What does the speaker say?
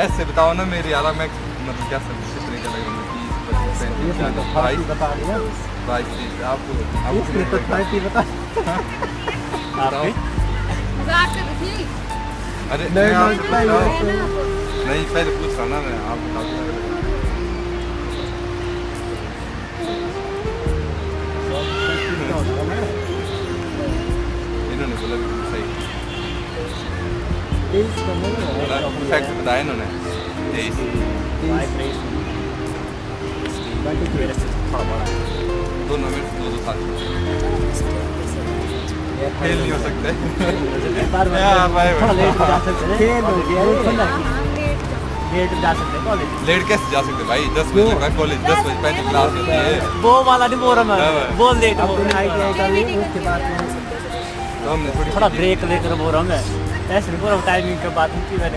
ऐसे बताओ ना मेरी यार मैं मतलब क्या सब कितने का लगेगा 30 25 22 बता दिया 22 आपको तो 30 बता बताओ। मजाक कर रही थी। अरे नहीं, मैं आपसे पूछ रहा हूँ। है ना नहीं पहले पूछ रहा ना मैं आप बताओ। इन्होंने बोला बिल्कुल सही फैक्ट बताया इन्होंने 23 दोनों में दो दो साल खेल नहीं हो सकते यार भाई लेट जा सकते कॉलेज लेट कैसे जा सकते भाई 10 बजे का कॉलेज 10 बजे पहले क्लास होती है वो वाला नहीं बोल रहा मैं हाँ। बोल लेट हो उसके बाद तो हमने थोड़ी थोड़ा ब्रेक लेकर बोल रहा हूँ मैं ऐसे नहीं बोल रहा हूँ टाइमिंग के बाद की मैंने